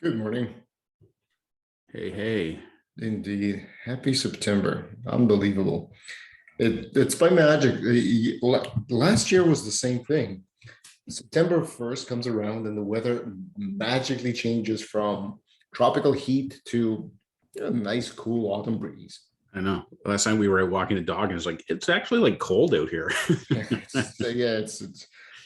Good morning. Hey, hey. Indeed. Happy September. Unbelievable. It's by magic. Last year was the same thing. September 1st comes around and the weather magically changes from tropical heat to a nice, cool autumn breeze. I know. Last time we were out walking the dog, and it's like it's actually like cold out here. Yeah,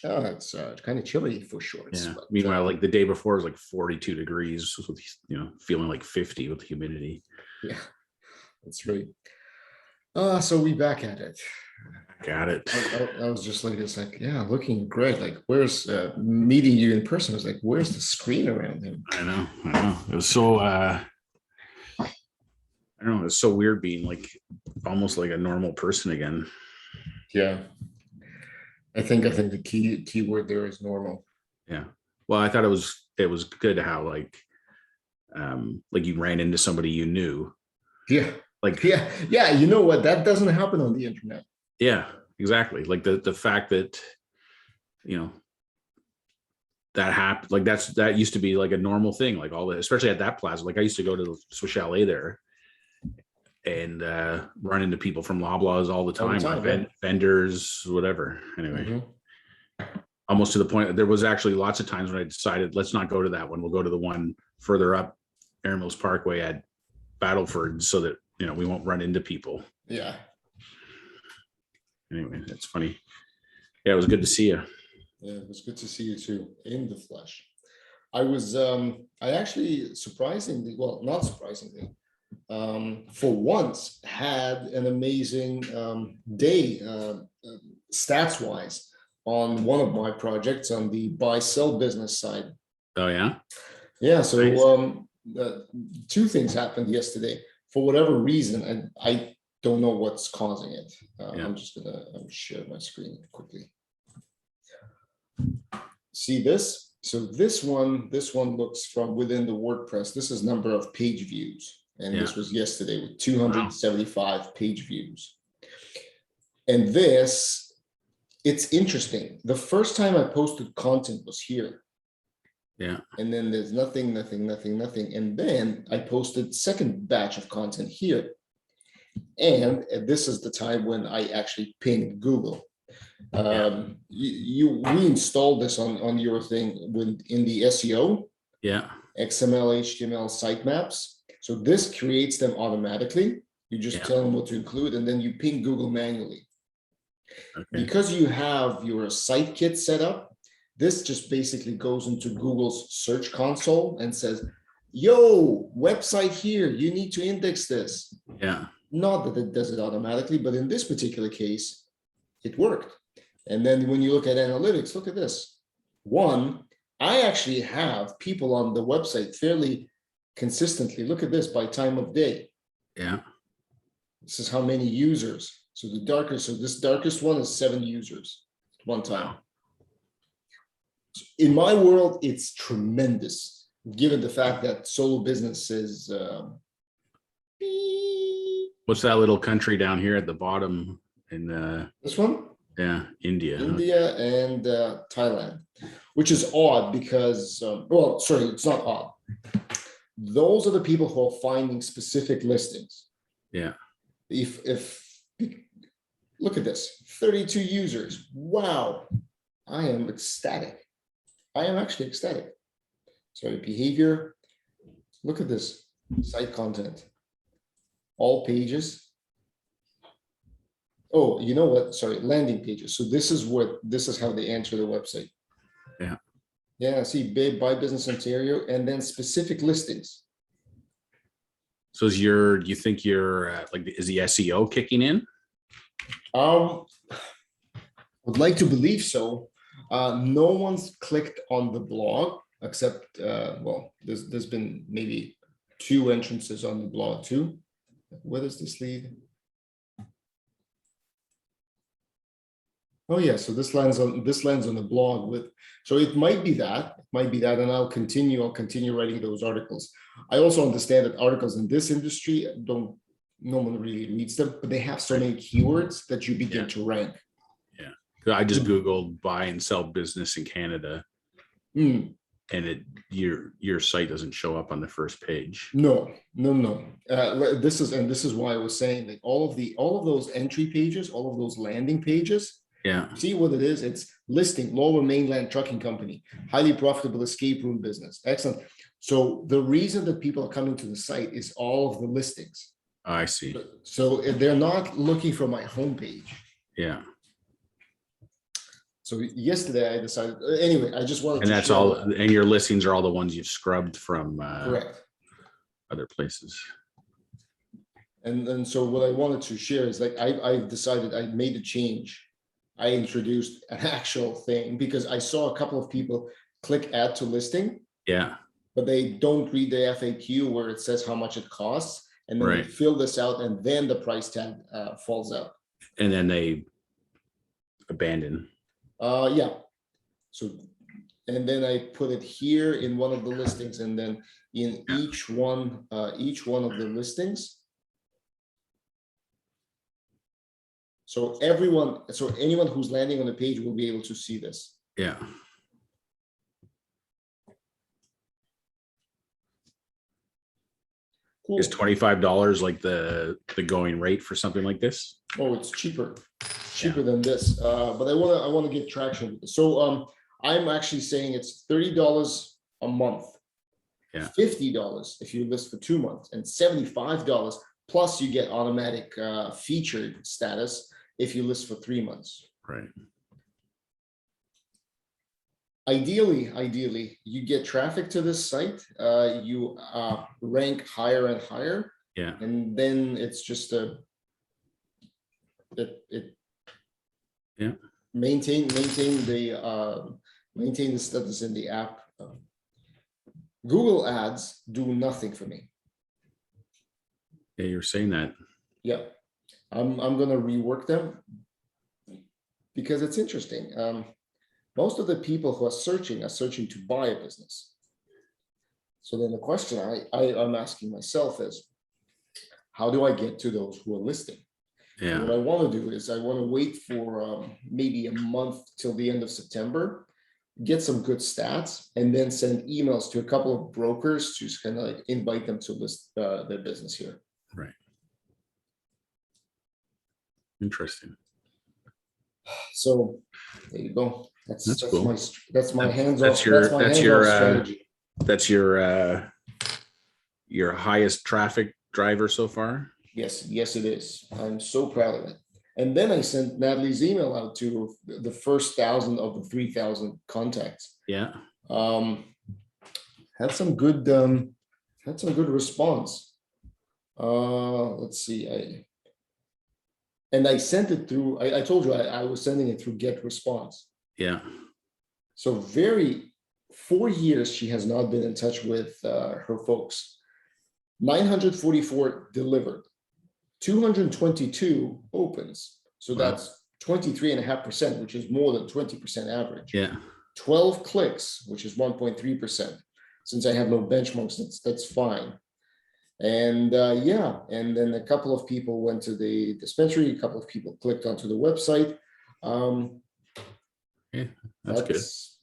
it's kind of chilly for shorts, Yeah. but Meanwhile, like the day before was like 42 degrees with feeling like 50 with the humidity. yeah, that's right. So we back at it. Got it. I was just like, it's like, yeah, looking great. Like, where's meeting you in person? I was like, where's the screen around him? I know. I know. It was so I don't know, it's so weird being like almost like a normal person again. Yeah, I think the key word there is normal. Yeah. Well, I thought it was good how like you ran into somebody you knew. Yeah, Like, yeah. You know what? That doesn't happen on the internet. yeah, exactly. Like the fact that you know that happened, like that used to be like a normal thing, like all the, especially at that plaza. Like I used to go to the Swiss Chalet there and run into people from Loblaws all the All the time, or time, yeah. vendors, whatever. Anyway, Hmm. almost to the point that there was actually lots of times when I decided, let's not go to that one. We'll go to the one further up Erin Mills Parkway at Battleford so that, we won't run into people. Yeah, Anyway, that's funny. Yeah, it was good to see you. yeah. It was good to see you too in the flesh. I actually surprisingly, well, not surprisingly, for once had an amazing day stats wise on one of my projects on the buy sell business side. Oh yeah. Yeah, Nice. so two things happened yesterday. For whatever reason, and I don't know what's causing it. Yeah. I'm just gonna share my screen quickly. See this? So this one looks from within the WordPress. This is number of page views. And Yeah. this was yesterday with 275 page views. And this, it's interesting. The first time I posted content was here. Yeah. And then there's nothing. And then I posted second batch of content here. And this is the time when I actually pinged Google. We installed this on your thing in the SEO, Yeah. XML, HTML sitemaps. So this creates them automatically. You just tell them what to include, and then you ping Google manually. Okay. Because you have your site kit set up, this just basically goes into Google's search console and says, yo, website here, you need to index this. Yeah. Not that it does it automatically, but in this particular case, it worked. And then when you look at analytics, look at this. One, I actually have people on the website fairly consistently. Look at this by time of day. Yeah. This is how many users. So this darkest one is 7 users at one time. In my world, it's tremendous, given the fact that solo business is. What's that little country down here at the bottom in This one? Yeah, India. India and Thailand, which is odd because, well, sorry, it's not odd. Those are the people who are finding specific listings. Yeah. If look at this, 32 users. Wow, I am ecstatic. I am actually ecstatic. Sorry, behavior. Look at this, site content. All pages. Oh, you know what? Sorry, landing pages. So this is how they enter the website. Yeah. Yeah, see, buy business Ontario, and then specific listings. So you think you're like, is the SEO kicking in? Would like to believe so. No one's clicked on the blog except, well, there's been maybe 2 entrances on the blog too. Where does this lead? Oh yeah, so this lands on the blog with, so it might be that, and I'll continue writing those articles. I also understand that articles in this industry no one really reads them, but they have so many keywords that you begin to rank. Yeah. I just Googled buy and sell business in Canada. and your site doesn't show up on the first page. No. This is why I was saying that all of those entry pages, all of those landing pages, Yeah. see what it is. It's listing Lower Mainland Trucking Company, highly profitable escape room business. Excellent. So the reason that people are coming to the site is all of the listings. I see. So if they're not looking for my homepage. Yeah. So yesterday I decided, anyway, I just wanted And to that's share all, that. and your listings are all the ones you've scrubbed from Correct. other places. And so what I wanted to share is like, I decided, I made a change. I introduced an actual thing because I saw a couple of people click add to listing, Yeah. but they don't read the FAQ where it says how much it costs. And then they Right. fill this out and then the price tag falls out. And then they abandon. Yeah. So, and then I put it here in one of the listings, and then in each one of the listings. So anyone who's landing on the page will be able to see this. Yeah. Cool. Is $25 like the going rate for something like this? Oh, it's cheaper than this. But I want to get traction with this. So I'm actually saying it's $30 a month. Yeah. $50 if you list for 2 months, and $75 plus you get automatic featured status if you list for 3 months. Right. Ideally, you get traffic to this site, you rank higher and higher, Yeah. and then it's just Yeah. maintain the status in the app. Google Ads do nothing for me. Yeah, you're saying that. Yeah, I'm gonna rework them because it's interesting. Most of the people who are searching to buy a business. So then the question I'm asking myself is, how do I get to those who are listing? Yeah. What I want to do is I want to wait for maybe a month till the end of September, get some good stats, and then send emails to a couple of brokers to kind of like invite them to list their business here. Right. Interesting. So there you go. That's cool. That's my hands off. That's your strategy. that's your highest traffic driver so far. Yes, it is. I'm so proud of it. And then I sent Natalie's email out to the first 1,000 of the 3,000 contacts. Yeah. Had some good response. Let's see. I sent it through. I told you I was sending it through Get Response. Yeah. So 4 years she has not been in touch with her folks. 944 delivered. 222 opens. So Wow. that's 23.5%, which is more than 20% average. Yeah. 12 clicks, which is 1.3%. Since I have no benchmarks, that's fine. And yeah, and then a couple of people went to the dispensary, a couple of people clicked onto the website. Yeah, that's good. It's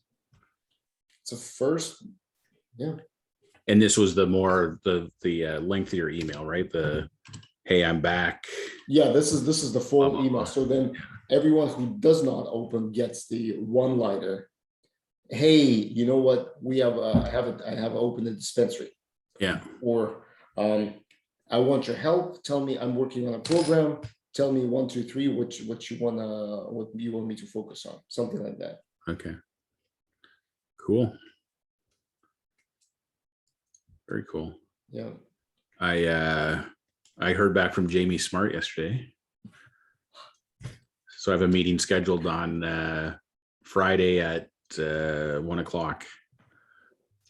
a first. Yeah. And this was the lengthier email, right? The hey, I'm back. Yeah, this is the full email. So then Yeah. everyone who does not open gets the one-liner. Hey, you know what? We have I have opened a dispensary. Yeah. Or I want your help. Tell me, I'm working on a program. Tell me 1, 2, 3, what you want me to focus on. Something like that. Okay. Cool. Very cool. Yeah. I heard back from Jamie Smart yesterday. So I have a meeting scheduled on Friday at 1 o'clock.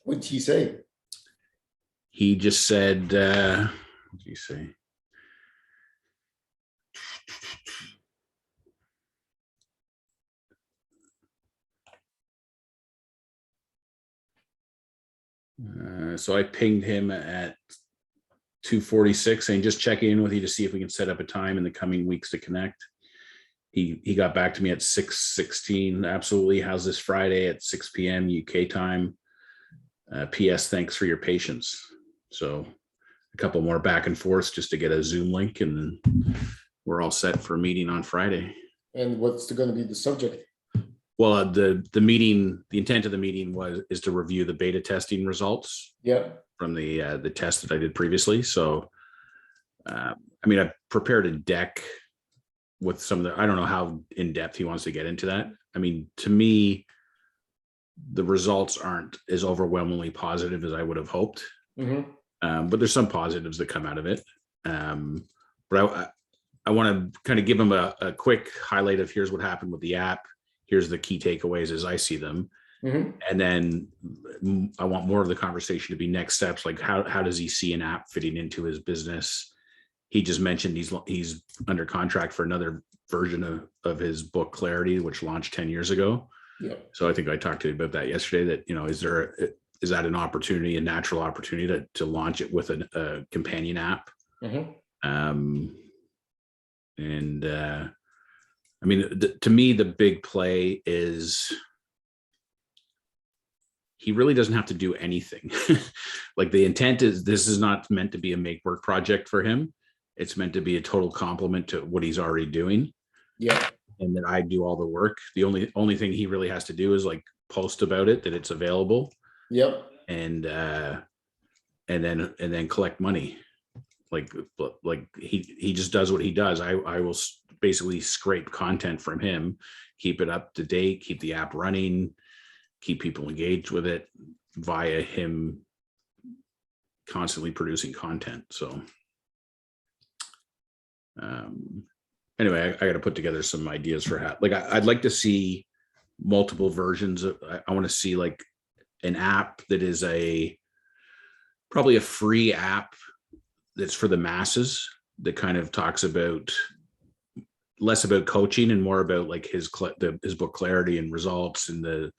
What did he say? He just said, what did he say? So I pinged him at 2:46 saying, just checking in with you to see if we can set up a time in the coming weeks to connect. He got back to me at 6:16. Absolutely. How's this Friday at 6 p.m. UK time? PS, thanks for your patience. So a couple more back and forth just to get a Zoom link, and then we're all set for a meeting on Friday. And what's going to be the subject? Well, the meeting, the intent of the meeting is to review the beta testing results. Yeah. From the test that I did previously. So, I mean, I prepared a deck with some of the, I don't know how in depth he wants to get into that. I mean, to me, the results aren't as overwhelmingly positive as I would have hoped. But there's some positives that come out of it. But I want to kind of give him a quick highlight of here's what happened with the app. Here's the key takeaways as I see them. And then I want more of the conversation to be next steps. Like how does he see an app fitting into his business? He just mentioned he's under contract for another version of his book Clarity, which launched 10 years ago. Yeah. So I think I talked to you about that yesterday, that, you know, is that an opportunity, a natural opportunity to launch it with a companion app? I mean, to me, the big play is he really doesn't have to do anything. Like the intent is, this is not meant to be a make work project for him. It's meant to be a total complement to what he's already doing. Yeah. And that I do all the work. The only thing he really has to do is like post about it, that it's available. Yep. And then collect money. Like he just does what he does. I will basically scrape content from him, keep it up to date, keep the app running, keep people engaged with it via him constantly producing content. So anyway, I got to put together some ideas for how, like, I'd like to see multiple versions of, I want to see like an app that is probably a free app that's for the masses, that kind of talks about less about coaching and more about like his book Clarity and results and the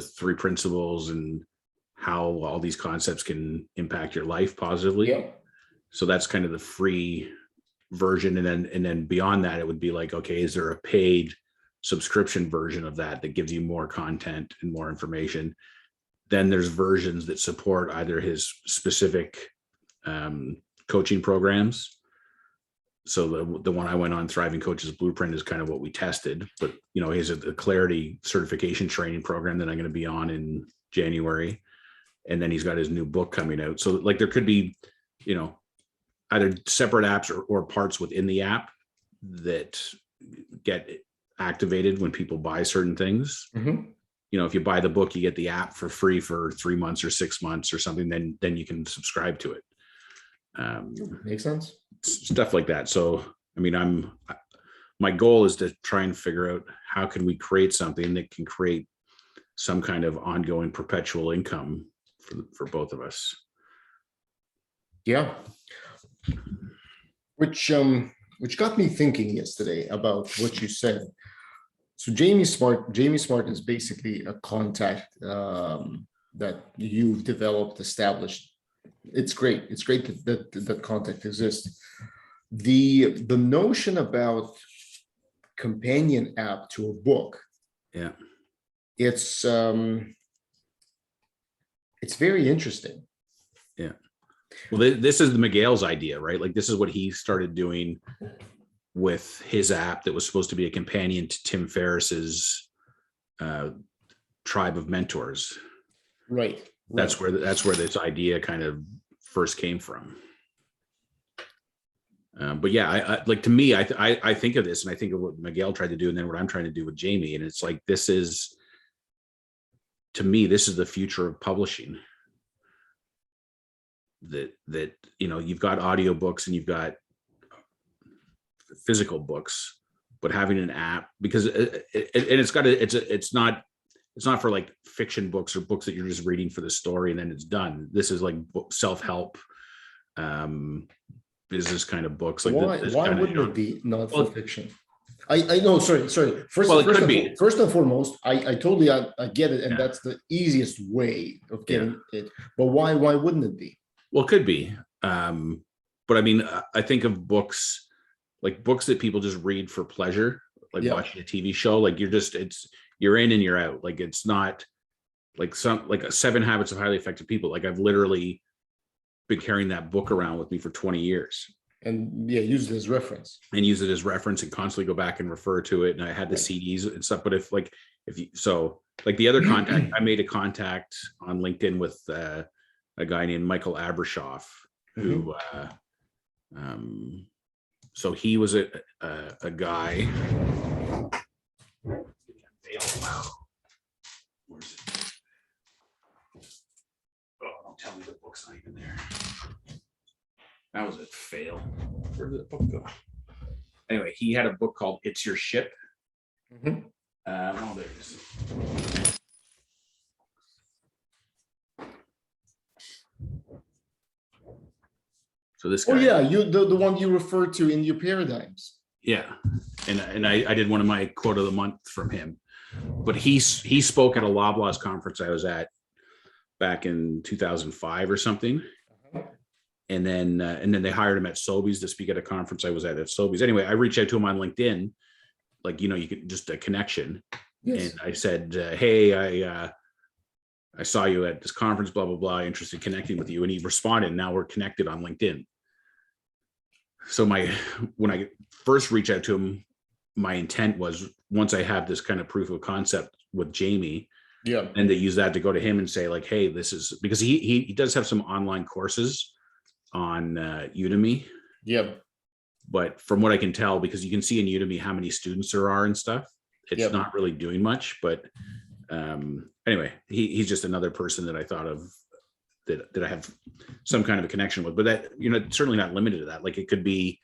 3 principles and how all these concepts can impact your life positively. Yeah. So that's kind of the free version. And then beyond that, it would be like, okay, is there a paid subscription version of that gives you more content and more information? Then there's versions that support either his specific coaching programs. So the one I went on, Thriving Coaches Blueprint, is kind of what we tested. But, you know, he's a Clarity certification training program that I'm going to be on in January. And then he's got his new book coming out. So like there could be, you know, either separate apps or parts within the app that get activated when people buy certain things. You know, if you buy the book, you get the app for free for 3 months or 6 months or something, then you can subscribe to it. Makes sense. Stuff like that. So, I mean, my goal is to try and figure out how can we create something that can create some kind of ongoing perpetual income for both of us. Yeah. Which got me thinking yesterday about what you said. So Jamie Smart is basically a contact that you've developed, established. It's great. It's great that contact exists. The notion about companion app to a book. Yeah. It's very interesting. Yeah. Well, this is the Miguel's idea, right? Like this is what he started doing with his app that was supposed to be a companion to Tim Ferriss's Tribe of Mentors. Right. That's where this idea kind of first came from. But yeah, I like, to me, I think of this and I think of what Miguel tried to do and then what I'm trying to do with Jamie. And it's like, to me, this is the future of publishing. That, you know, you've got audiobooks and you've got physical books, but having an app, because it's not for like fiction books or books that you're just reading for the story and then it's done. This is like self-help, business kind of books. Like why wouldn't it be not for fiction? I know. Sorry. First and foremost, I totally I get it, and that's the easiest way of getting it. But why wouldn't it be? Well, it could be. But I mean, I think of books that people just read for pleasure, like watching a TV show. Like you're in and you're out. Like it's not like Seven Habits of Highly Effective People. Like I've literally been carrying that book around with me for 20 years And yeah, use it as reference. and use it as reference and constantly go back and refer to it. And I had the Right. CDs and stuff. But if you, so like the other contact, I made a contact on LinkedIn with a guy named Michael Abrashoff, who, so he was a guy. Where's it? Oh, don't tell me the book's not even there. That was a fail. Where did the book go? Anyway, he had a book called It's Your Ship. Mhm. Oh, there it is. So this guy. Oh yeah, the one you referred to in your paradigms. Yeah, and I did one of my quote of the month from him, but he spoke at a Loblaws conference I was at back in 2005 or something, and then they hired him at Sobeys to speak at a conference I was at Sobeys. Anyway, I reached out to him on LinkedIn, like you could just a connection, Yes. and I said, "Hey, I saw you at this conference, blah blah blah. Interested in connecting with you," and he responded. Now we're connected on LinkedIn. So when I first reached out to him, my intent was once I have this kind of proof of concept with Jamie, Yeah. and to use that to go to him and say like, hey, this is because he does have some online courses on Udemy. Yeah. But from what I can tell, because you can see in Udemy how many students there are and stuff, it's not really doing much. But anyway, he's just another person that I thought of that I have some kind of a connection with, but that, certainly not limited to that. Like it could be,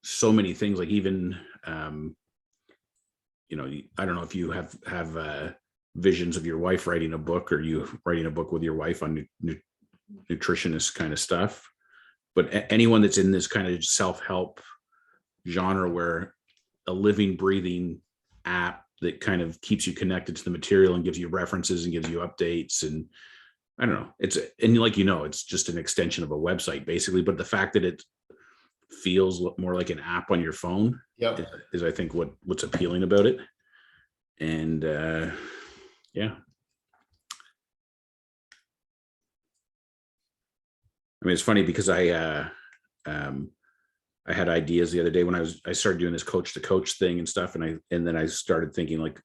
so many things, like even, I don't know if you have visions of your wife writing a book or you writing a book with your wife on nutritionist kind of stuff, but anyone that's in this kind of self-help genre where a living, breathing app that kind of keeps you connected to the material and gives you references and gives you updates. And I don't know, it's just an extension of a website basically, but the fact that it feels more like an app on your phone is I think what's appealing about it. And yeah. I mean, it's funny because I had ideas the other day when I started doing this coach to coach thing and stuff. And then I started thinking like,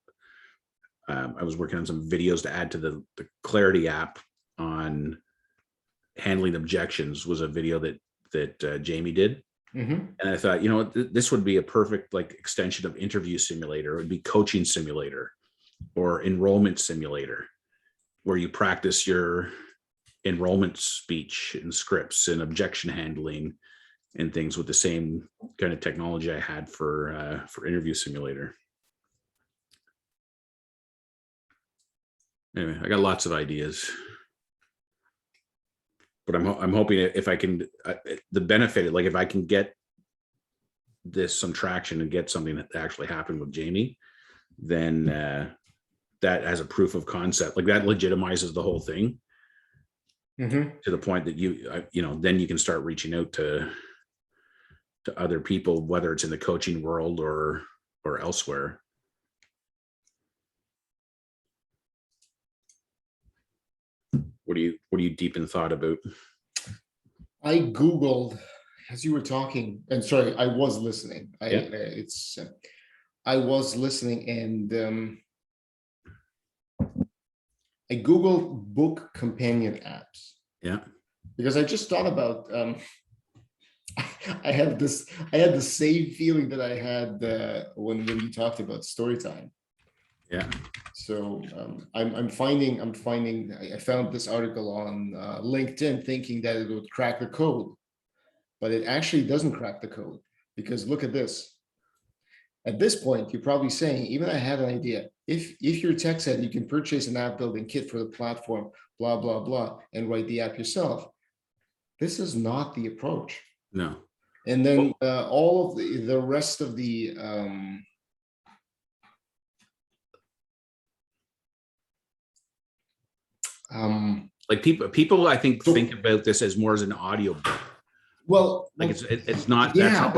I was working on some videos to add to the Clarity app on handling objections. Was a video that Jamie did. Mm-hmm. And I thought, this would be a perfect like extension of Interview Simulator. It would be Coaching Simulator or Enrollment Simulator, where you practice your enrollment speech and scripts and objection handling and things with the same kind of technology I had for Interview Simulator. Anyway, I got lots of ideas, but I'm hoping if I can, the benefit, like if I can get this some traction and get something that actually happened with Jamie, then that as a proof of concept, like that legitimizes the whole thing to the point that then you can start reaching out to other people, whether it's in the coaching world or elsewhere. What are you deep in thought about? I Googled as you were talking, and sorry, I was listening. I was listening, and I Googled book companion apps. Yeah. Because I just thought about, I had the same feeling that I had when you talked about story time. Yeah. So I found this article on LinkedIn thinking that it would crack the code, but it actually doesn't crack the code, because look at this. At this point, you're probably saying, even I had an idea. If you're tech savvy, you can purchase an app building kit for the platform, blah, blah, blah, and write the app yourself. This is not the approach. No. And then all of the rest of the like people I think about this as more as an audio book. Well, like it's not. Yeah,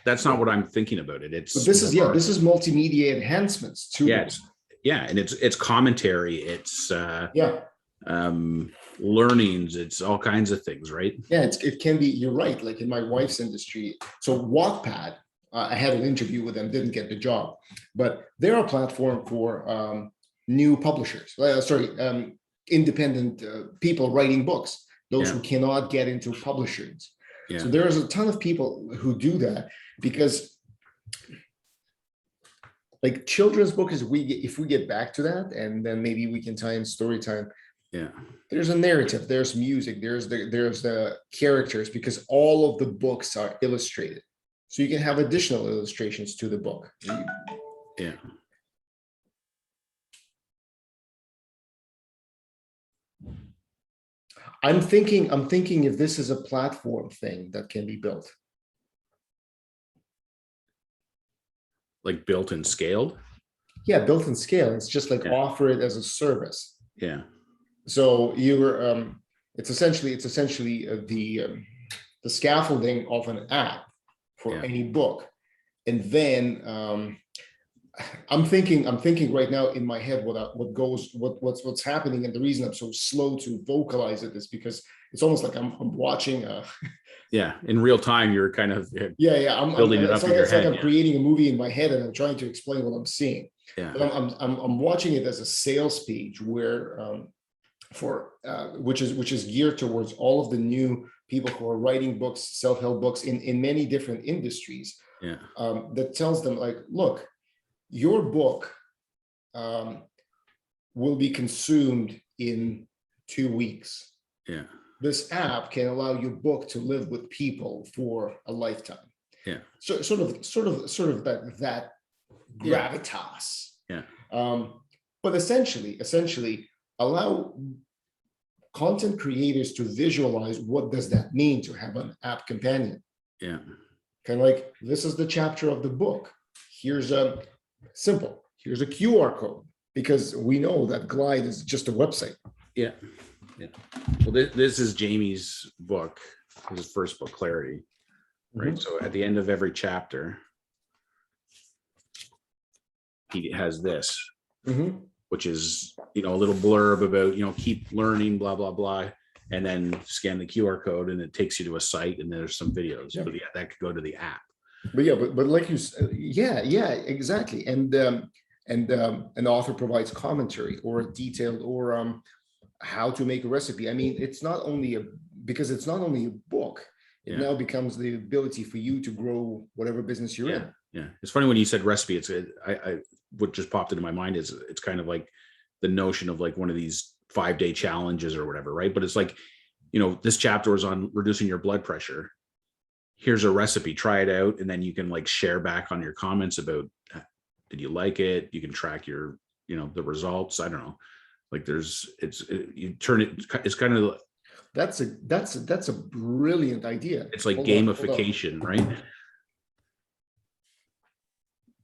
that's not what I'm thinking about it. But this is multimedia enhancements too. Yeah, yeah, and it's commentary, it's Yeah, learnings, it's all kinds of things, right? yeah, it can be. You're right. Like in my wife's industry, so Wattpad, I had an interview with them, didn't get the job, but they're a platform for new publishers. Sorry, independent people writing books. Those Yeah, who cannot get into publishers. yeah, So there's a ton of people who do that because, like children's books, if we get back to that, and then maybe we can tie in story time. yeah, There's a narrative, there's music, there's the characters, because all of the books are illustrated. So you can have additional illustrations to the book. yeah. I'm thinking if this is a platform thing that can be built. Like built and scaled. Yeah, built in scale. It's just like Yeah. offer it as a service. Yeah, So it's essentially the scaffolding of an app for Yeah. any book. And then I'm thinking right now in my head what's happening, and the reason I'm so slow to vocalize it is because it's almost like I'm watching yeah, in real time you're kind of yeah, building it up it's in like your it's like head. I'm creating a movie in my head and I'm trying to explain what I'm seeing. Yeah, But I'm watching it as a sales page where which is geared towards all of the new people who are writing books, self-help books in many different industries, yeah, that tells them like, look, your book will be consumed in 2 weeks. yeah, This app can allow your book to live with people for a lifetime. yeah, So sort of that Yeah. gravitas. Yeah. But essentially allow content creators to visualize what does that mean to have an app companion. yeah, Kind of like, this is the chapter of the book. Here's a QR code, because we know that Glide is just a website. yeah, yeah. Well, this is Jamie's book, his first book, Clarity, right? So at the end of every chapter, he has this, Mhm. which is, a little blurb about, keep learning, blah, blah, blah. And then scan the QR code and it takes you to a site and there's some videos. Yeah. But yeah, that could go to the app. But yeah, but like you said, yeah, exactly. And an author provides commentary or a detailed or how to make a recipe. I mean, it's not only a book. It Yeah. now becomes the ability for you to grow whatever business you're in. Yeah. It's funny when you said recipe, what just popped into my mind is it's kind of like the notion of like one of these 5-day challenges or whatever, right? But it's like, this chapter is on reducing your blood pressure. Here's a recipe, try it out. And then you can like share back on your comments about, did you like it? You can track your, the results. I don't know. Like it's kind of, That's a brilliant idea. it's like Hold on. gamification, right?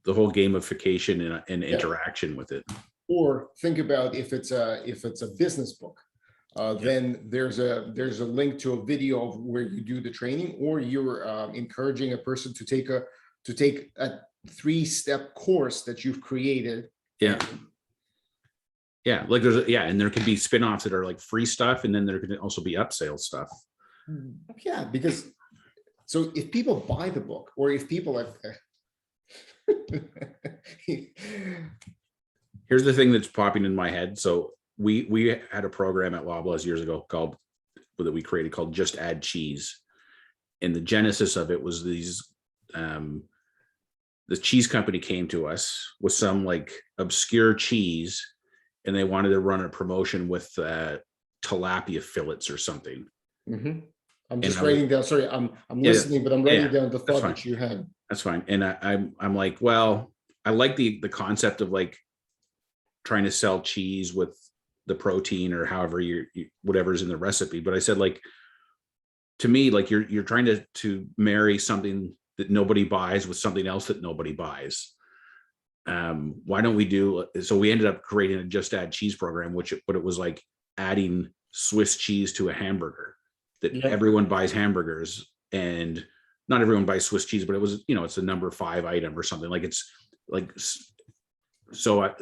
The whole gamification and interaction with it. Or think about if it's a business book, then there's a link to a video of where you do the training, or you're encouraging a person to take a 3-step course that you've created. Yeah. Yeah. Like and there can be spin-offs that are like free stuff. And then there can also be upsale stuff. Yeah, because so if people buy the book, or if people have Here's the thing that's popping in my head. So we had a program at Loblaws years ago that we created called Just Add Cheese. And the genesis of it was the cheese company came to us with some like obscure cheese, and they wanted to run a promotion with tilapia fillets or something. Mhm. I'm just writing down. Sorry, I'm listening, but I'm writing down the thought that you had. That's fine. And I'm like, well, I like the concept of like trying to sell cheese with the protein or however whatever's in the recipe. But I said, like, to me, like you're trying to marry something that nobody buys with something else that nobody buys. Why don't we do, so we ended up creating a Just Add Cheese program, but it was like adding Swiss cheese to a hamburger, that everyone buys hamburgers, and not everyone buys Swiss cheese, but it was, it's a number 5 item or something. Like it's like, so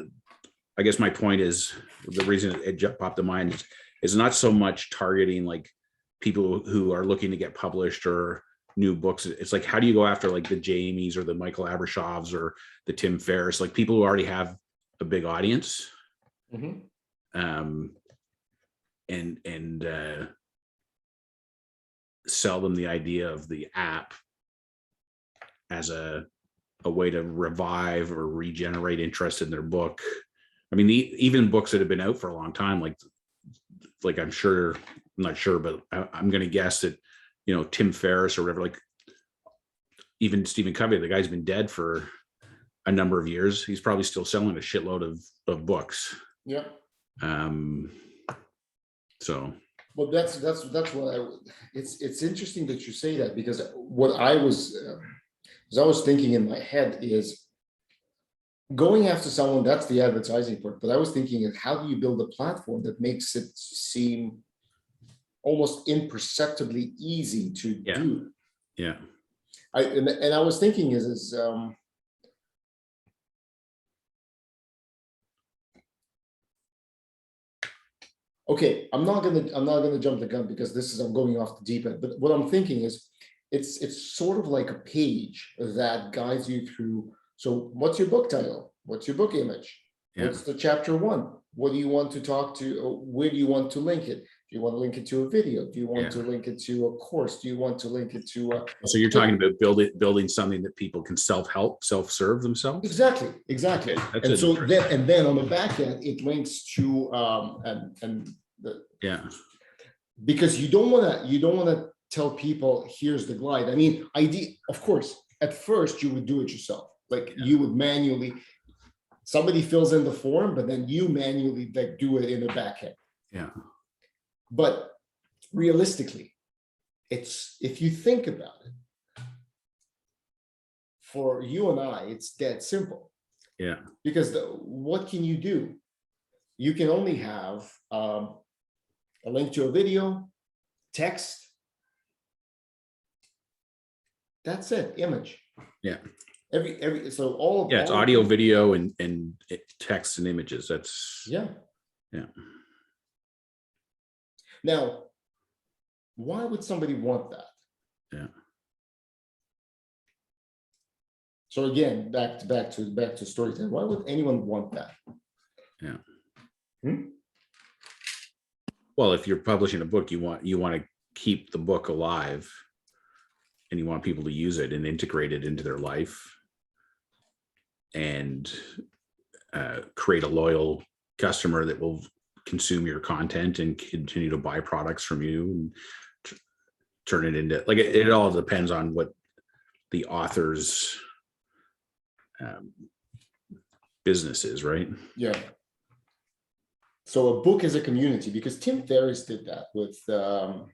I guess my point is, the reason it popped in mind is not so much targeting like people who are looking to get published or new books. It's like, how do you go after like the Jamies or the Michael Abrashovs or the Tim Ferriss, like people who already have a big audience, Mhm. and sell them the idea of the app as a way to revive or regenerate interest in their book. I mean, even books that have been out for a long time, like I'm not sure, but I'm going to guess that, Tim Ferriss or whatever, like even Stephen Covey, the guy's been dead for a number of years. He's probably still selling a shitload of books. Yeah. So. Well, that's what it's interesting that you say that, because what I was thinking in my head is going after someone, that's the advertising part. But I was thinking of how do you build a platform that makes it seem almost imperceptibly easy to do. Yeah. And I was thinking okay, I'm not gonna jump the gun, because I'm going off the deep end. But what I'm thinking is, it's sort of like a page that guides you through. So what's your book title? What's your book image? Yeah. What's the chapter 1? What do you want to talk to? Where do you want to link it? Do you want to link it to a video? Do you want to link it to a course? Do you want to link it to a... So you're talking about building something that people can self-serve themselves? Exactly. Okay, And so then on the back end, it links to because you don't want to tell people, here's the glide. I mean, of course, at first you would do it yourself. Like you would manually, somebody fills in the form, but then you manually like do it in the back end. Yeah. But realistically, if you think about it, for you and I, it's dead simple. Yeah. Because what can you do? You can only have a link to a video, text. That's it. Image. Yeah. So all. Yeah, it's audio, video, and text and images. That's. Yeah. Yeah. Now, why would somebody want that? Yeah. So again, back to storytelling. Why would anyone want that? Yeah. Well, if you're publishing a book, you want to keep the book alive, and you want people to use it and integrate it into their life, and create a loyal customer that will consume your content and continue to buy products from you, and turn it into, like, it all depends on what the author's business is, right? Yeah. So a book is a community, because Tim Ferriss did that with the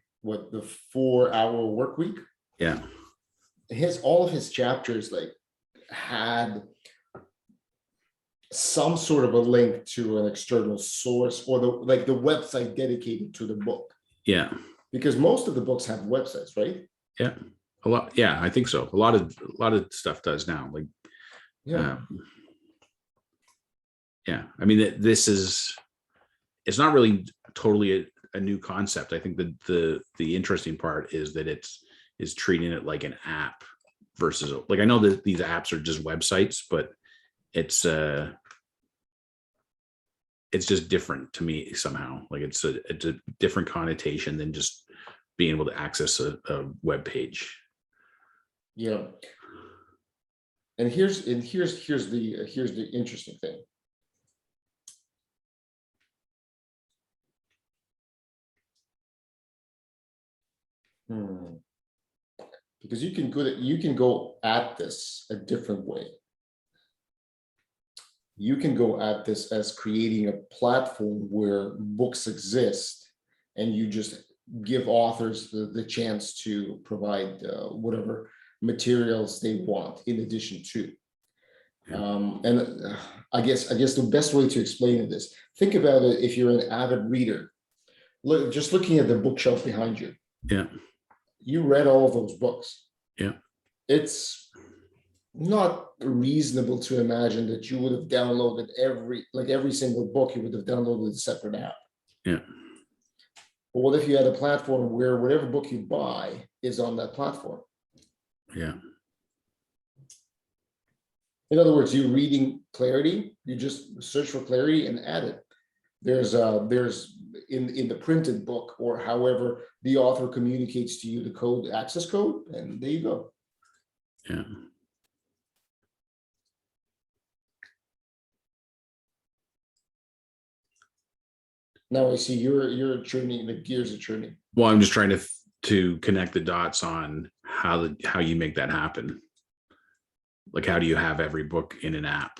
4-hour work week. Yeah. All of his chapters like had some sort of a link to an external source, or the website dedicated to the book. Yeah. Because most of the books have websites, right? Yeah. A lot. Yeah, I think so. A lot of stuff does now. Like, yeah. Yeah. I mean, it's not really totally a new concept. I think that the interesting part is that is treating it like an app versus, like, I know that these apps are just websites, but it's just different to me somehow. Like it's a different connotation than just being able to access a web page. Yeah. And here's the interesting thing. Because you can go at this a different way. You can go at this as creating a platform where books exist, and you just give authors the chance to provide whatever materials they want in addition to. And I guess the best way to explain it is, think about it if you're an avid reader. Just looking at the bookshelf behind you. Yeah. You read all of those books. Yeah. It's not reasonable to imagine that you would have downloaded every single book you would have downloaded a separate app. Yeah. But what if you had a platform where whatever book you buy is on that platform? Yeah. In other words, you're reading Clarity, you just search for Clarity and add it. There's in the printed book, or however the author communicates to you the code, access code, and there you go. Yeah. Now I see you're churning, the gears are churning. Well, I'm just trying to connect the dots on how you make that happen. Like, how do you have every book in an app?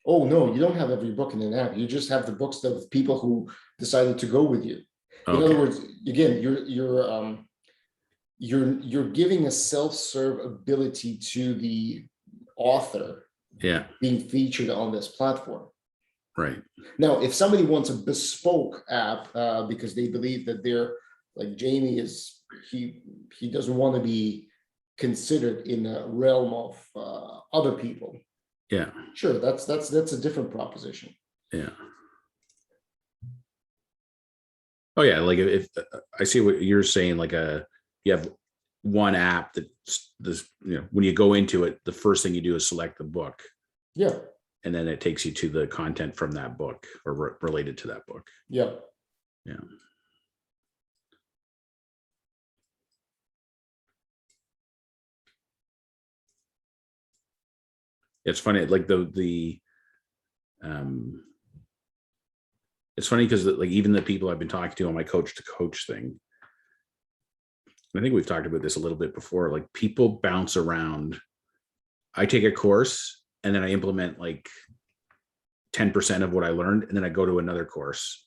Oh, no, you don't have every book in an app. You just have the books of people who decided to go with you. In other Okay. words, again, you're giving a self-serve ability to the author Yeah. being featured on this platform. Right. Now, if somebody wants a bespoke app because they believe that they're like Jamie is, he doesn't want to be considered in a realm of other people. Yeah. Sure, that's a different proposition. Yeah. Oh yeah. Like, if I see what you're saying, like you have one app that's this, when you go into it, the first thing you do is select the book. Yeah. And then it takes you to the content from that book or related to that book. Yeah. Yeah. It's funny, like it's funny because like even the people I've been talking to on my coach to coach thing, I think we've talked about this a little bit before, like people bounce around. I take a course and then I implement like 10% of what I learned, and then I go to another course.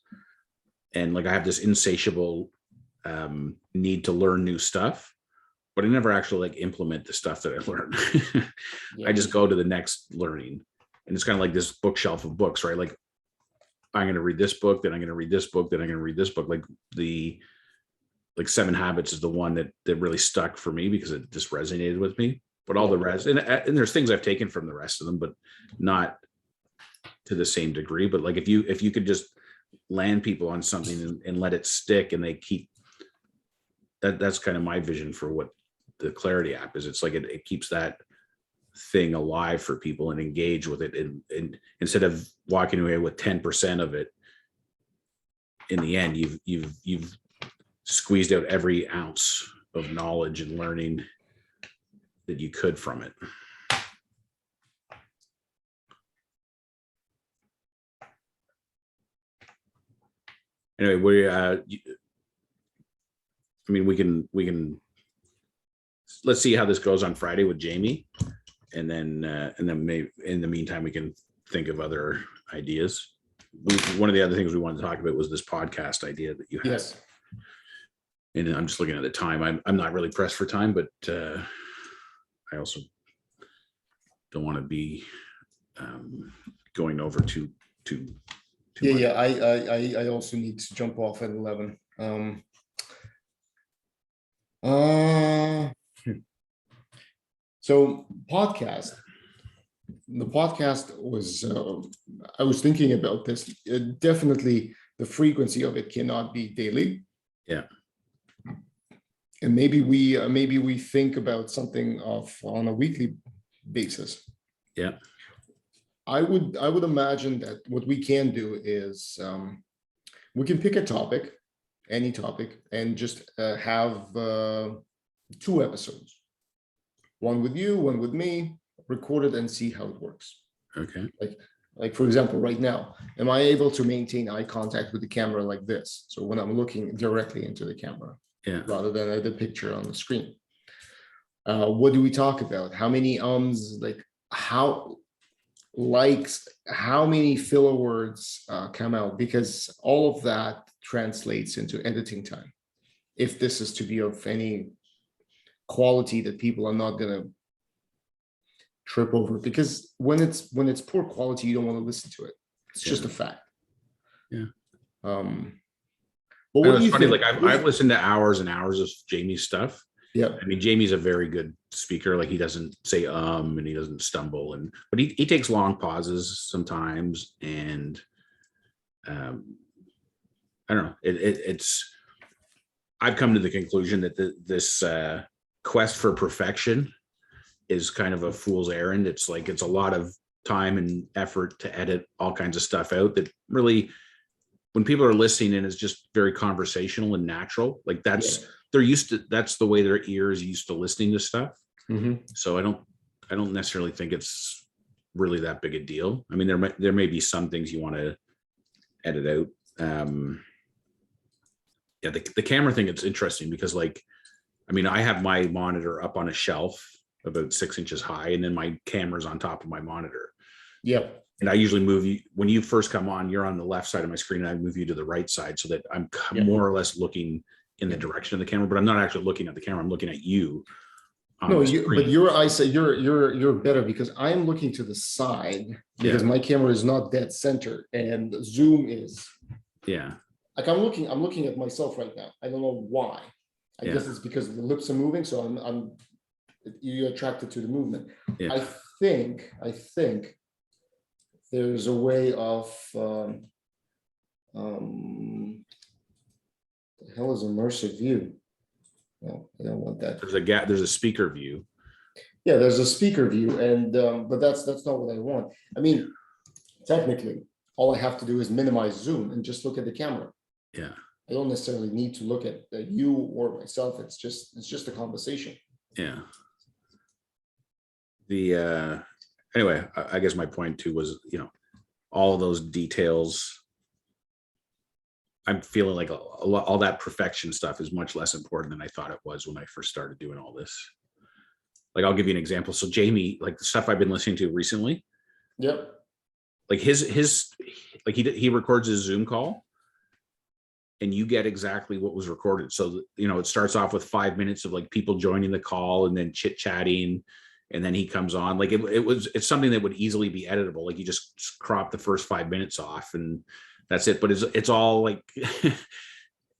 And like I have this insatiable need to learn new stuff, but I never actually like implement the stuff that I learned. Yeah. I just go to the next learning. And it's kind of like this bookshelf of books, right? Like I'm going to read this book, then I'm going to read this book, then I'm going to read this book. Like 7 Habits is the one that really stuck for me because it just resonated with me. But all the rest, and there's things I've taken from the rest of them, but not to the same degree. But like if you could just land people on something and let it stick, and they keep that's kind of my vision for what the Clarity app is. It's like it keeps that thing alive for people and engage with it, and instead of walking away with 10% of it, in the end you've squeezed out every ounce of knowledge and learning that you could from it. Anyway, we can let's see how this goes on Friday with Jamie, and then maybe in the meantime we can think of other ideas. One of the other things we wanted to talk about was this podcast idea that you had. Yes. And I'm just looking at the time. I'm not really pressed for time, but I also don't want to be going over too much. Yeah. I also need to jump off at 11. So the podcast was, I was thinking about this. Definitely the frequency of it cannot be daily. Yeah. And maybe we think about something on a weekly basis. Yeah. I would imagine that what we can do is we can pick a topic, any topic, and just have 2 episodes, one with you, one with me, record it and see how it works. Okay. Like for example, right now, am I able to maintain eye contact with the camera like this? So when I'm looking directly into the camera, Yeah. rather than at the picture on the screen. What do we talk about? How many like how many filler words come out? Because all of that translates into editing time. If this is to be of any quality that people are not going to trip over, because when it's poor quality, you don't want to listen to it. It's just a fact. Yeah. But what do It's you funny, think? like I've listened to hours and hours of Jamie's stuff, Yeah. I mean, Jamie's a very good speaker. Like he doesn't say and he doesn't stumble, but he takes long pauses sometimes, and I don't know. It's I've come to the conclusion that this quest for perfection is kind of a fool's errand. It's like it's a lot of time and effort to edit all kinds of stuff out that really, when people are listening in, is just very conversational and natural. Like they're used to, that's the way their ears used to listening to stuff. So I don't necessarily think it's really that big a deal. I mean, there may be some things you want to edit out. Yeah, the camera thing, it's interesting because, like, I mean, I have my monitor up on a shelf about 6 inches high, and then my camera's on top of my monitor. Yep. And I usually move you when you first come on, you're on the left side of my screen, and I move you to the right side so that I'm more or less looking in the direction of the camera, but I'm not actually looking at the camera. I'm looking at you. No, but your eyesight, you're better because I'm looking to the side because my camera is not dead center and Zoom is. Yeah. Like I'm looking at myself right now. I don't know why. I guess it's because the lips are moving, so you're attracted to the movement. Yeah. I think there's a way of the hell is immersive view? No, I don't want that. There's a speaker view. Yeah, there's a speaker view, and but that's not what I want. I mean, technically, all I have to do is minimize zoom and just look at the camera. Yeah. I don't necessarily need to look at you or myself. It's just a conversation. Yeah. The anyway, I guess my point too was, all of those details. I'm feeling like all that perfection stuff is much less important than I thought it was when I first started doing all this. Like, I'll give you an example. So Jamie, like the stuff I've been listening to recently. Yep. Like his like he records his Zoom call, and you get exactly what was recorded. So, it starts off with 5 minutes of like people joining the call and then chit chatting. And then he comes on. Like it's something that would easily be editable. Like you just crop the first 5 minutes off and that's it. But it's all like,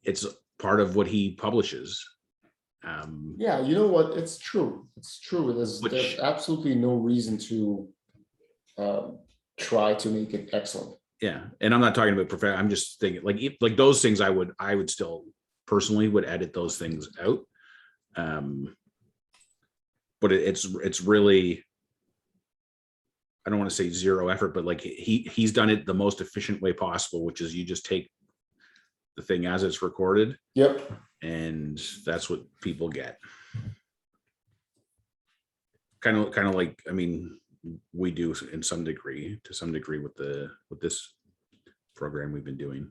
it's part of what he publishes. Yeah, you know what? It's true. It's true. There's absolutely no reason to try to make it excellent. Yeah, and I'm not talking about perfect. I'm just thinking like those things. I would still personally would edit those things out. But it's really, I don't want to say zero effort, but like he's done it the most efficient way possible, which is you just take the thing as it's recorded. Yep. And that's what people get. Kind of like, I mean, we do to some degree with this program we've been doing.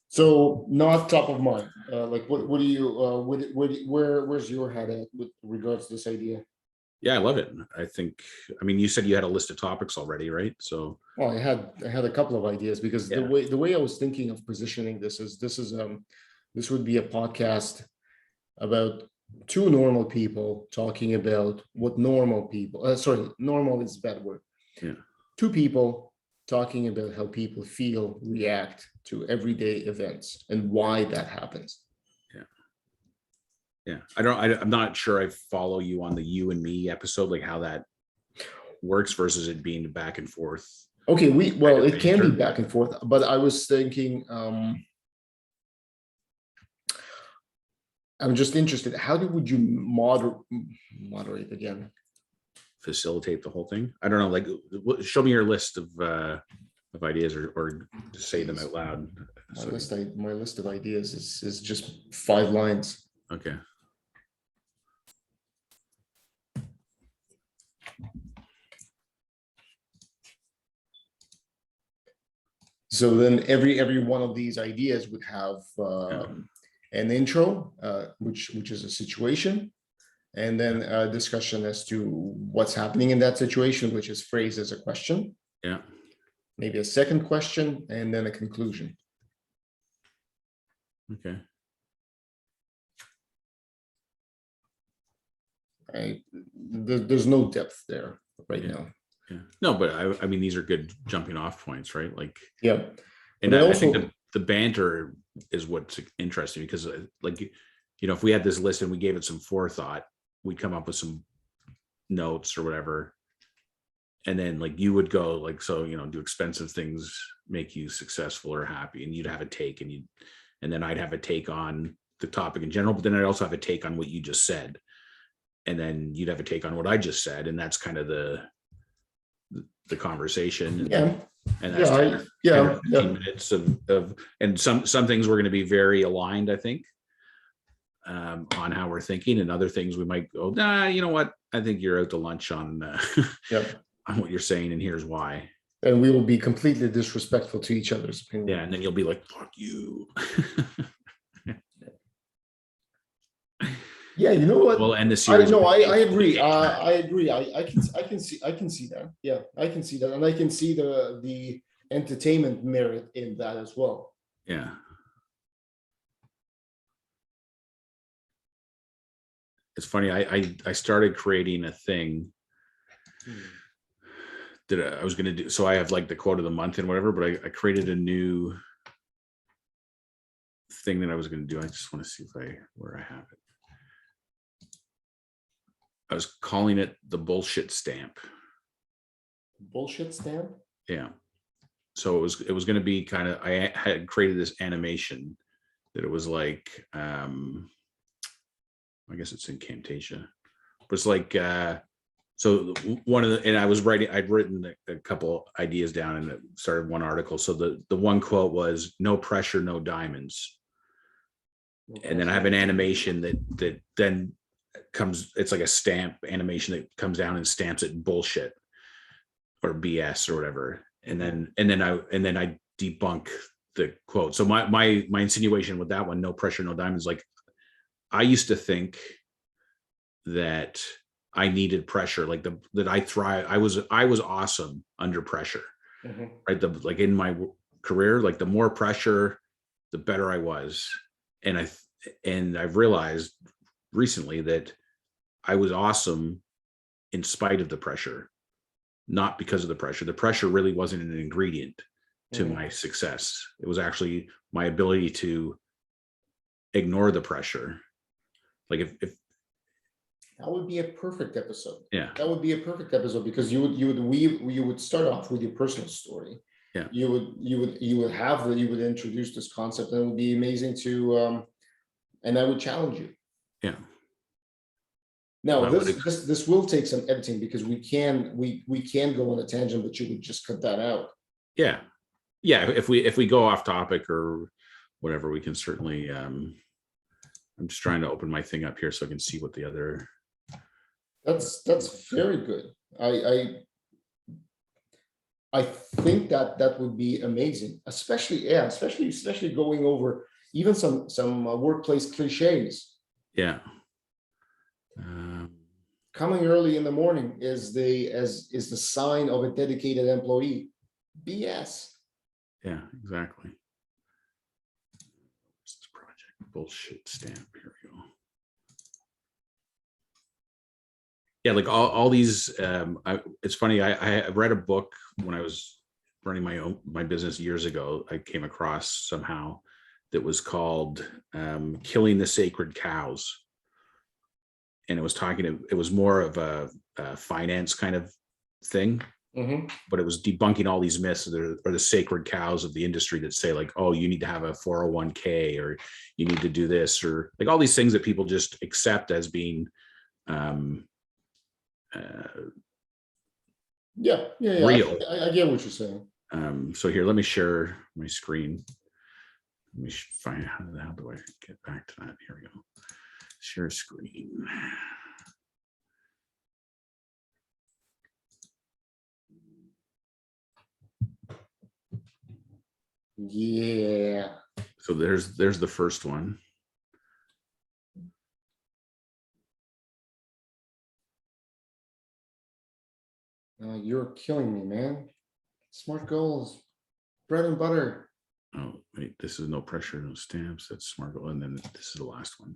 So not top of mind. Like what do you where's your head at with regards to this idea? Yeah, I love it. I think, I mean, you said you had a list of topics already, right? So well, I had a couple of ideas because the way I was thinking of positioning this would be a podcast about two normal people talking about what normal people normal is a bad word. Yeah. Two people talking about how people feel, react to everyday events and why that happens. Yeah. I'm not sure I follow you on the you and me episode, like how that works versus it being back and forth. Okay. It can be back and forth, but I was thinking, I'm just interested. Would you moderate again? Facilitate the whole thing. I don't know. Like, show me your list of ideas, or just say them out loud. My list of ideas is just 5 lines. Okay. So then every one of these ideas would have an intro, which is a situation, and then a discussion as to what's happening in that situation, which is phrased as a question. Yeah. Maybe a second question, and then a conclusion. Okay. There's no depth there right now. Yeah. No, but I mean, these are good jumping off points, right? Like, yeah. And I think the banter is what's interesting, because like, if we had this list and we gave it some forethought, we'd come up with some notes or whatever. And then like you would go like, so, do expensive things make you successful or happy? And you'd have a take, and then I'd have a take on the topic in general, but then I'd also have a take on what you just said. And then you'd have a take on what I just said. And that's kind of the conversation. Yeah. And that's 10 or 15 minutes of, and some things we're going to be very aligned, I think, on how we're thinking, and other things we might go, nah, you know what? I think you're out to lunch on, on what you're saying, and here's why. And we will be completely disrespectful to each other's opinion. Yeah, and then you'll be like, fuck you. Yeah, you know what? We'll end the series. I agree. I agree. I can see that. Yeah, I can see that, and I can see the entertainment merit in that as well. Yeah. It's funny. I started creating a thing that I was going to do. So I have like the quote of the month and whatever, but I created a new thing that I was going to do. I just want to see where I have it. I was calling it the bullshit stamp. Bullshit stamp? Yeah. So it was going to be kind of, I had created this animation that it was like, I guess it's in Camtasia, but it's like, so one of the, and I'd written a couple ideas down and it started one article. So the one quote was, "No pressure, no diamonds." And then I have an animation that then comes, it's like a stamp animation that comes down and stamps it bullshit or BS or whatever. And then I debunk the quote. So my insinuation with that one, "No pressure, no diamonds," like I used to think that I needed pressure, like that I thrive. I was awesome under pressure, right? Like in my career, like the more pressure, the better I was. And I've realized recently that I was awesome in spite of the pressure, not because of the pressure. The pressure really wasn't an ingredient to my success. It was actually my ability to ignore the pressure. Like if that would be a perfect episode. Yeah. That would be a perfect episode, because you would start off with your personal story. Yeah. You would introduce this concept, and it would be amazing to and I would challenge you. Yeah. Now this will take some editing, because we can go on a tangent, but you would just cut that out. Yeah. Yeah. If we go off topic or whatever, we can certainly I'm just trying to open my thing up here so I can see what the other. That's very good. I think that would be amazing, especially going over even some workplace cliches. Yeah. Coming early in the morning is the sign of a dedicated employee. BS. Yeah, exactly. What's this project? Bullshit stamp. Here we go. Yeah, like all these. It's funny. I read a book when I was running my business years ago. I came across somehow that was called "Killing the Sacred Cows," and it was more of a finance kind of thing, but it was debunking all these myths or the sacred cows of the industry that say like, oh, you need to have a 401k, or you need to do this, or like all these things that people just accept as being real. I get what you're saying. So here, let me share my screen. Let me find how do I get back to that? Here we go. Share screen. Yeah. So there's the first one. You're killing me, man. Smart goals, bread and butter. Oh, wait, this is no pressure, no stamps. That's smart goal. And then this is the last one.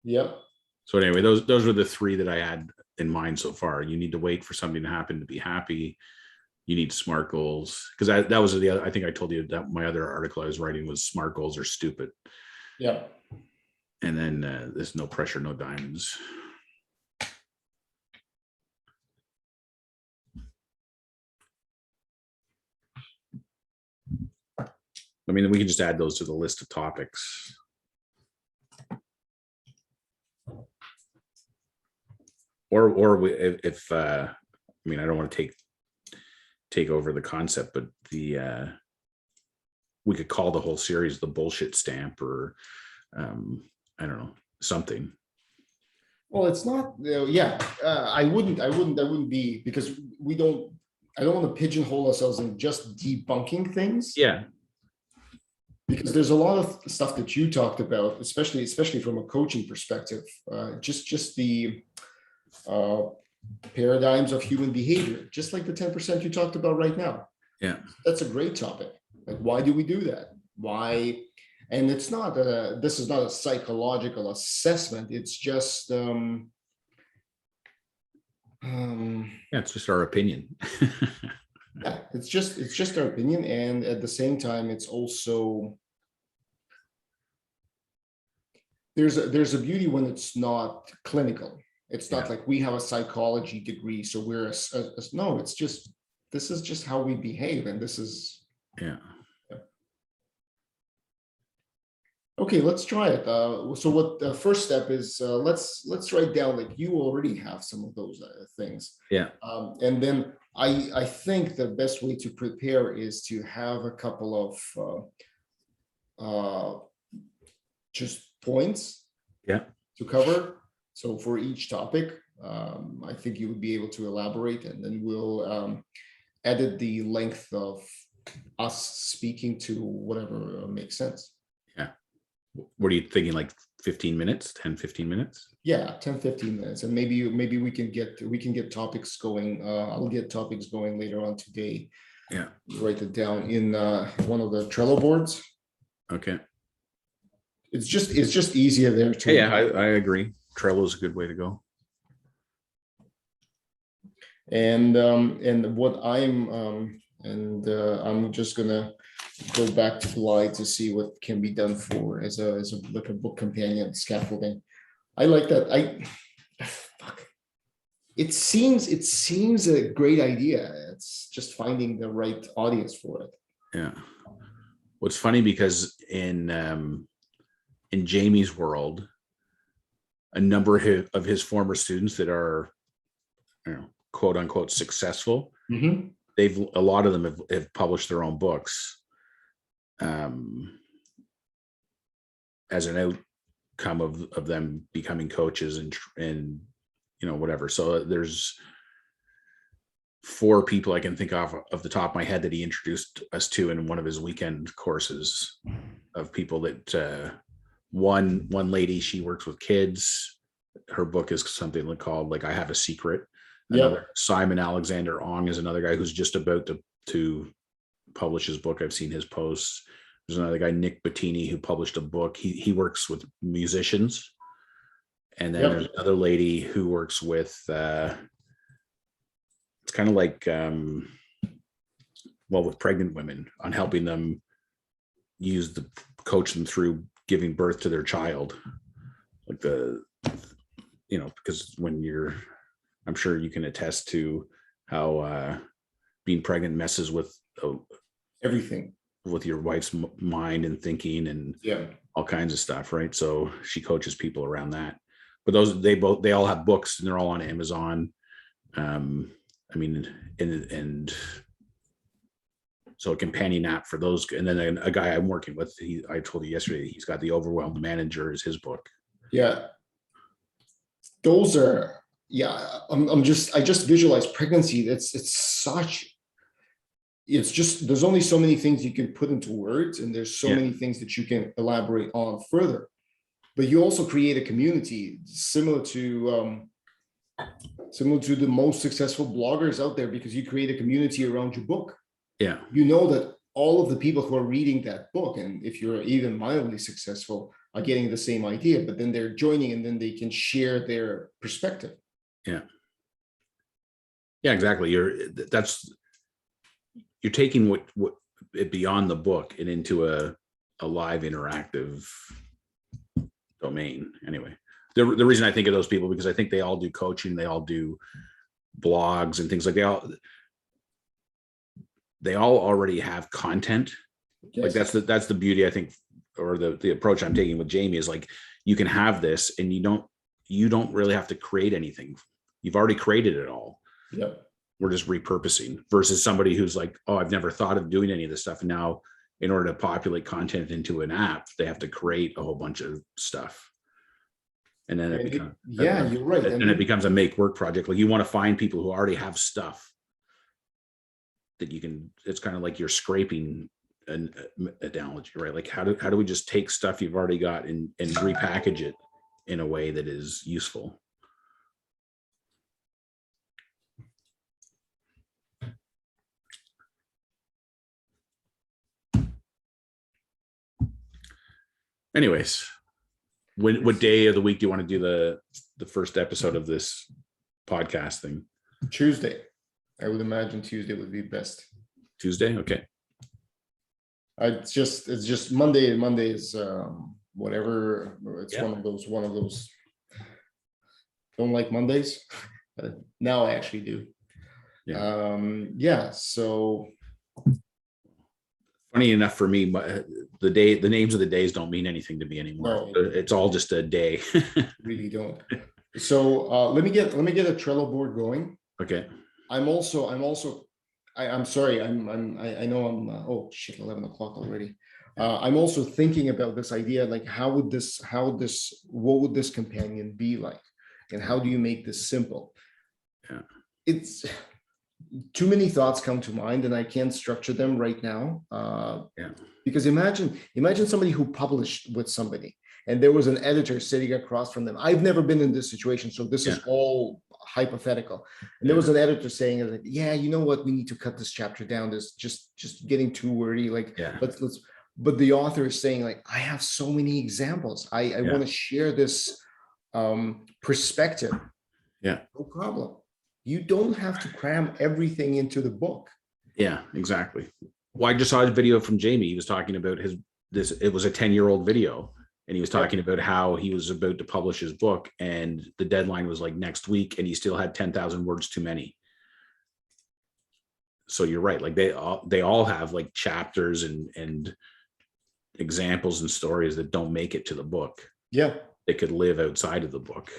Yep. So anyway, those were the three that I had in mind so far. You need to wait for something to happen to be happy. You need smart goals, because that was the other, I think I told you that my other article I was writing was smart goals are stupid. Yeah. And then there's no pressure, no diamonds. I mean, we can just add those to the list of topics. If I mean, I don't want to take over the concept, but we could call the whole series the bullshit stamp, or I don't know, something. Well, it's not, yeah, I wouldn't be, because I don't want to pigeonhole ourselves in just debunking things. Yeah. Because there's a lot of stuff that you talked about, especially from a coaching perspective, just the paradigms of human behavior, just like the 10% you talked about right now. Yeah. That's a great topic. Like, why do we do that? Why? And it's not this is not a psychological assessment. It's just Yeah, it's just our opinion. yeah, it's just our opinion, and at the same time, it's also there's a beauty when it's not clinical. It's not like we have a psychology degree, so we're no. It's just, this is just how we behave, and this is Yeah. okay. Let's try it. So what the first step is? Let's write down, like, you already have some of those things. Yeah. And then I think the best way to prepare is to have a couple of just points to cover. So for each topic, I think you would be able to elaborate, and then we'll edit the length of us speaking to whatever makes sense. Yeah. What are you thinking, like 15 minutes, 10, 15 minutes? Yeah, 10, 15 minutes. And maybe we can get topics going. I'll get topics going later on today. Yeah. Write it down in one of the Trello boards. Okay. It's just easier there too. Yeah, I agree. Trello is a good way to go. And what I'm just gonna go back to Glide to see what can be done for as a like a book companion scaffolding. I like that. Fuck. It seems a great idea. It's just finding the right audience for it. Yeah. What's funny, because in Jamie's world, a number of his former students that are, quote unquote, successful, Mm-hmm. a lot of them have published their own books as an outcome of them becoming coaches and whatever. So there's 4 people I can think of the top of my head that he introduced us to in one of his weekend courses, of people that one lady, she works with kids. Her book is something called, like, I Have a Secret. Another, Simon Alexander Ong, is another guy who's just about to publish his book. I've seen his posts. There's another guy, Nick Bettini, who published a book. He works with musicians. And then there's another lady who works with it's kind of like with pregnant women, on helping them coach them through giving birth to their child. Like because when I'm sure you can attest to how being pregnant messes with Everything, with your wife's mind and thinking and all kinds of stuff, right? So she coaches people around that. But they all have books, and they're all on Amazon. I mean, and so a companion app for those. And then a guy I'm working with, I told you yesterday, he's got The Overwhelmed Manager is his book. Yeah. Those are, I just visualize pregnancy. It's just, there's only so many things you can put into words, and there's so many things that you can elaborate on further. But you also create a community similar to the most successful bloggers out there, because you create a community around your book. Yeah. You know that all of the people who are reading that book, and if you're even mildly successful, are getting the same idea, but then they're joining, and then they can share their perspective. Yeah. Yeah, exactly. You're taking what it beyond the book and into a live interactive domain. Anyway, the reason I think of those people, because I think they all do coaching, they all do blogs and things like they all already have content. Like Yes. that's the beauty, I think, or the approach I'm taking with Jamie is like, you can have this and you don't really have to create anything. You've already created it all. Yep. We're just repurposing, versus somebody who's like, oh, I've never thought of doing any of this stuff. And now in order to populate content into an app, they have to create a whole bunch of stuff. And then Yeah, you're right. And it becomes a make work project. Like, you want to find people who already have stuff that you can, it's kind of like you're scraping an analogy, right? Like, how do we just take stuff you've already got and repackage it in a way that is useful? Anyways, what day of the week do you want to do the first episode of this podcast thing? Tuesday. I would imagine Tuesday would be best. Tuesday? Okay. It's just Monday. Monday is whatever. It's Yeah. one of those. Don't like Mondays. Now I actually do. Yeah. So Funny enough for me, the names of the days don't mean anything to me anymore. No. It's all just a day. really don't. So let me get a Trello board going. Okay. I'm sorry. I know I'm oh shit, 11 o'clock already. I'm also thinking about this idea, like what would this companion be like? And how do you make this simple? Yeah. It's too many thoughts come to mind and I can't structure them right now. Because imagine somebody who published with somebody and there was an editor sitting across from them. I've never been in this situation, so this is all hypothetical. And there was an editor saying, like, yeah, you know what, we need to cut this chapter down. This just getting too wordy. Like, let's. But the author is saying, like, I have so many examples. I want to share this perspective. Yeah. No problem. You don't have to cram everything into the book. Yeah, exactly. Well, I just saw a video from Jamie. He was talking about it was a 10-year-old video. And he was talking about how he was about to publish his book and the deadline was like next week and he still had 10,000 words too many. So you're right. Like they all have like chapters and examples and stories that don't make it to the book. Yeah. They could live outside of the book.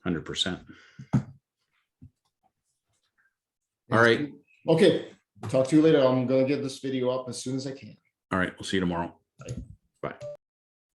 100%. All right. Okay. Talk to you later. I'm going to get this video up as soon as I can. All right. We'll see you tomorrow. Bye.